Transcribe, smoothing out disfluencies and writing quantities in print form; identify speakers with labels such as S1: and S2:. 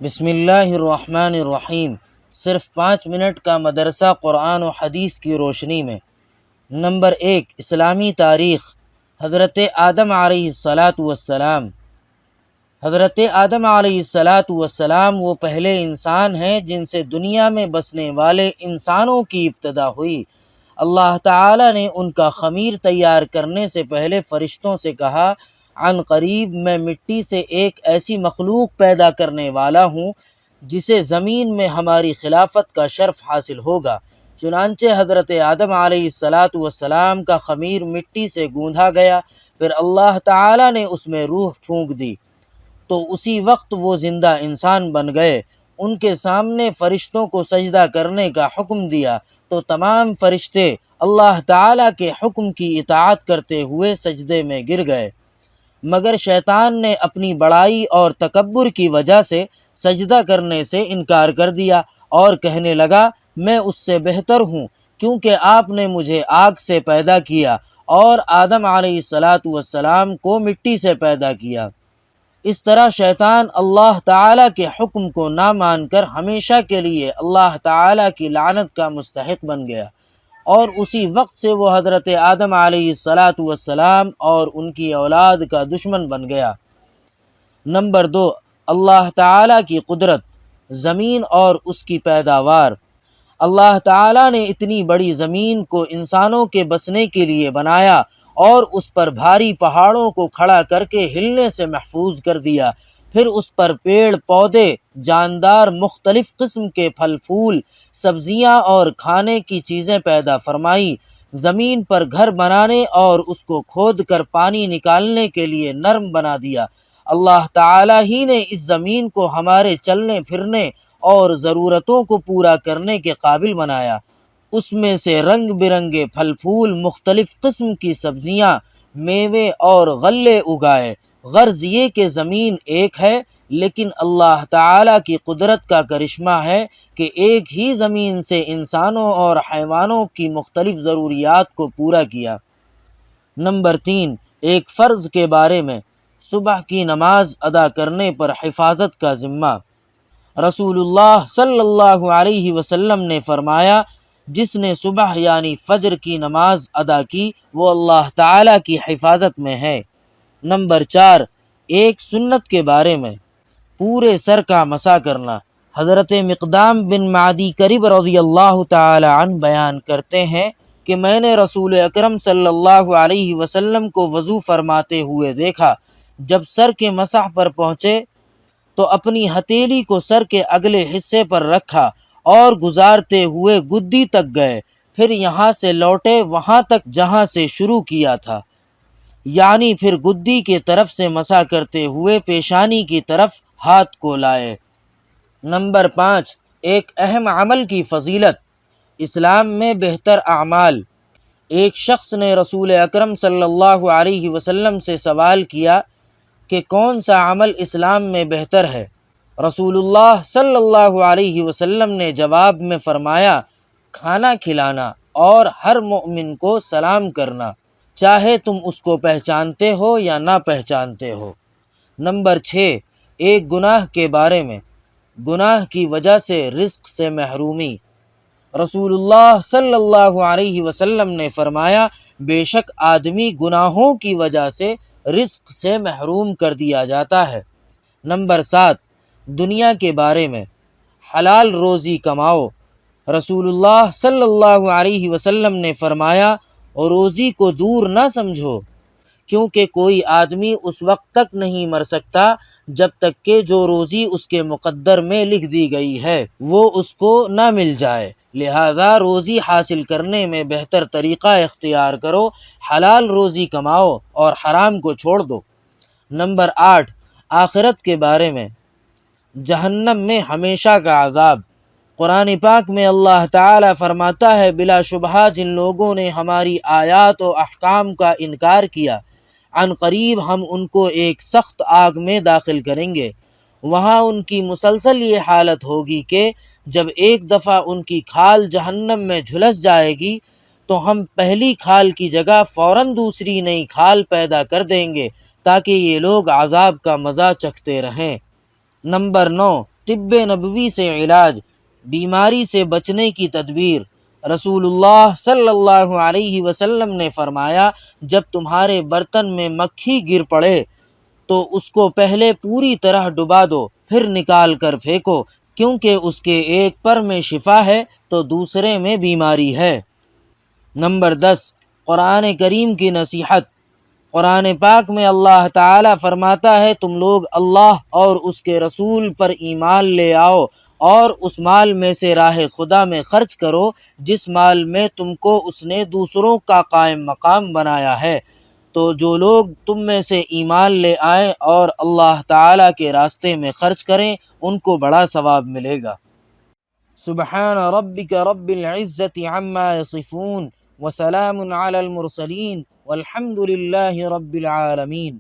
S1: بسم اللہ الرحمن الرحیم۔ صرف 5 منٹ کا مدرسہ قرآن و حدیث کی روشنی میں۔ نمبر 1، اسلامی تاریخ۔ حضرت آدم علیہ السلام حضرت آدم علیہ السلام وہ پہلے انسان ہیں جن سے دنیا میں بسنے والے انسانوں کی ابتدا ہوئی۔ اللہ تعالیٰ نے ان کا خمیر تیار کرنے سے پہلے فرشتوں سے کہا، عن قریب میں مٹی سے ایک ایسی مخلوق پیدا کرنے والا ہوں جسے زمین میں ہماری خلافت کا شرف حاصل ہوگا۔ چنانچہ حضرت آدم علیہ السلام کا خمیر مٹی سے گوندھا گیا، پھر اللہ تعالیٰ نے اس میں روح پھونک دی تو اسی وقت وہ زندہ انسان بن گئے۔ ان کے سامنے فرشتوں کو سجدہ کرنے کا حکم دیا تو تمام فرشتے اللہ تعالیٰ کے حکم کی اطاعت کرتے ہوئے سجدے میں گر گئے، مگر شیطان نے اپنی بڑائی اور تکبر کی وجہ سے سجدہ کرنے سے انکار کر دیا اور کہنے لگا، میں اس سے بہتر ہوں کیونکہ آپ نے مجھے آگ سے پیدا کیا اور آدم علیہ السلام کو مٹی سے پیدا کیا۔ اس طرح شیطان اللہ تعالیٰ کے حکم کو نہ مان کر ہمیشہ کے لیے اللہ تعالیٰ کی لعنت کا مستحق بن گیا، اور اسی وقت سے وہ حضرت آدم علیہ السلام اور ان کی اولاد کا دشمن بن گیا۔ نمبر 2، اللہ تعالیٰ کی قدرت، زمین اور اس کی پیداوار۔ اللہ تعالیٰ نے اتنی بڑی زمین کو انسانوں کے بسنے کے لیے بنایا اور اس پر بھاری پہاڑوں کو کھڑا کر کے ہلنے سے محفوظ کر دیا، پھر اس پر پیڑ پودے، جاندار، مختلف قسم کے پھل پھول، سبزیاں اور کھانے کی چیزیں پیدا فرمائی۔ زمین پر گھر بنانے اور اس کو کھود کر پانی نکالنے کے لیے نرم بنا دیا۔ اللہ تعالیٰ ہی نے اس زمین کو ہمارے چلنے پھرنے اور ضرورتوں کو پورا کرنے کے قابل بنایا۔ اس میں سے رنگ برنگے پھل پھول، مختلف قسم کی سبزیاں، میوے اور غلے اگائے۔ غرض یہ کہ زمین ایک ہے، لیکن اللہ تعالیٰ کی قدرت کا کرشمہ ہے کہ ایک ہی زمین سے انسانوں اور حیوانوں کی مختلف ضروریات کو پورا کیا۔ نمبر 3، ایک فرض کے بارے میں، صبح کی نماز ادا کرنے پر حفاظت کا ذمہ۔ رسول اللہ صلی اللہ علیہ وسلم نے فرمایا، جس نے صبح یعنی فجر کی نماز ادا کی وہ اللہ تعالیٰ کی حفاظت میں ہے۔ نمبر 4، ایک سنت کے بارے میں، پورے سر کا مسح کرنا۔ حضرت مقدام بن معدی کرب رضی اللہ تعالی عنہ بیان کرتے ہیں کہ میں نے رسول اکرم صلی اللہ علیہ وسلم کو وضو فرماتے ہوئے دیکھا۔ جب سر کے مسح پر پہنچے تو اپنی ہتھیلی کو سر کے اگلے حصے پر رکھا اور گزارتے ہوئے گدی تک گئے، پھر یہاں سے لوٹے وہاں تک جہاں سے شروع کیا تھا، یعنی پھر گدی کے طرف سے مسح کرتے ہوئے پیشانی کی طرف ہاتھ کو لائے۔ نمبر 5، ایک اہم عمل کی فضیلت، اسلام میں بہتر اعمال۔ ایک شخص نے رسول اکرم صلی اللہ علیہ وسلم سے سوال کیا کہ کون سا عمل اسلام میں بہتر ہے؟ رسول اللہ صلی اللہ علیہ وسلم نے جواب میں فرمایا، کھانا کھلانا اور ہر مومن کو سلام کرنا، چاہے تم اس کو پہچانتے ہو یا نہ پہچانتے ہو۔ نمبر 6، ایک گناہ کے بارے میں، گناہ کی وجہ سے رزق سے محرومی۔ رسول اللہ صلی اللہ علیہ وسلم نے فرمایا، بے شک آدمی گناہوں کی وجہ سے رزق سے محروم کر دیا جاتا ہے۔ نمبر 7، دنیا کے بارے میں، حلال روزی کماؤ۔ رسول اللہ صلی اللہ علیہ وسلم نے فرمایا، روزی کو دور نہ سمجھو، کیونکہ کوئی آدمی اس وقت تک نہیں مر سکتا جب تک کہ جو روزی اس کے مقدر میں لکھ دی گئی ہے وہ اس کو نہ مل جائے، لہذا روزی حاصل کرنے میں بہتر طریقہ اختیار کرو، حلال روزی کماؤ اور حرام کو چھوڑ دو۔ نمبر 8، آخرت کے بارے میں، جہنم میں ہمیشہ کا عذاب۔ قرآن پاک میں اللہ تعالیٰ فرماتا ہے، بلا شبہ جن لوگوں نے ہماری آیات و احکام کا انکار کیا، عن قریب ہم ان کو ایک سخت آگ میں داخل کریں گے، وہاں ان کی مسلسل یہ حالت ہوگی کہ جب ایک دفعہ ان کی کھال جہنم میں جھلس جائے گی تو ہم پہلی کھال کی جگہ فوراً دوسری نئی کھال پیدا کر دیں گے تاکہ یہ لوگ عذاب کا مزہ چکھتے رہیں۔ نمبر 9، طب نبوی سے علاج، بیماری سے بچنے کی تدبیر۔ رسول اللہ صلی اللہ علیہ وسلم نے فرمایا، جب تمہارے برتن میں مکھی گر پڑے تو اس کو پہلے پوری طرح ڈبا دو، پھر نکال کر پھینکو، کیونکہ اس کے ایک پر میں شفا ہے تو دوسرے میں بیماری ہے۔ نمبر 10، قرآن کریم کی نصیحت۔ قرآن پاک میں اللہ تعالیٰ فرماتا ہے، تم لوگ اللہ اور اس کے رسول پر ایمان لے آؤ اور اس مال میں سے راہ خدا میں خرچ کرو جس مال میں تم کو اس نے دوسروں کا قائم مقام بنایا ہے۔ تو جو لوگ تم میں سے ایمان لے آئیں اور اللہ تعالیٰ کے راستے میں خرچ کریں ان کو بڑا ثواب ملے گا۔ سبحان ربک رب العزت عما یصفون وسلام علی المرسلین والحمد للہ رب العالمین۔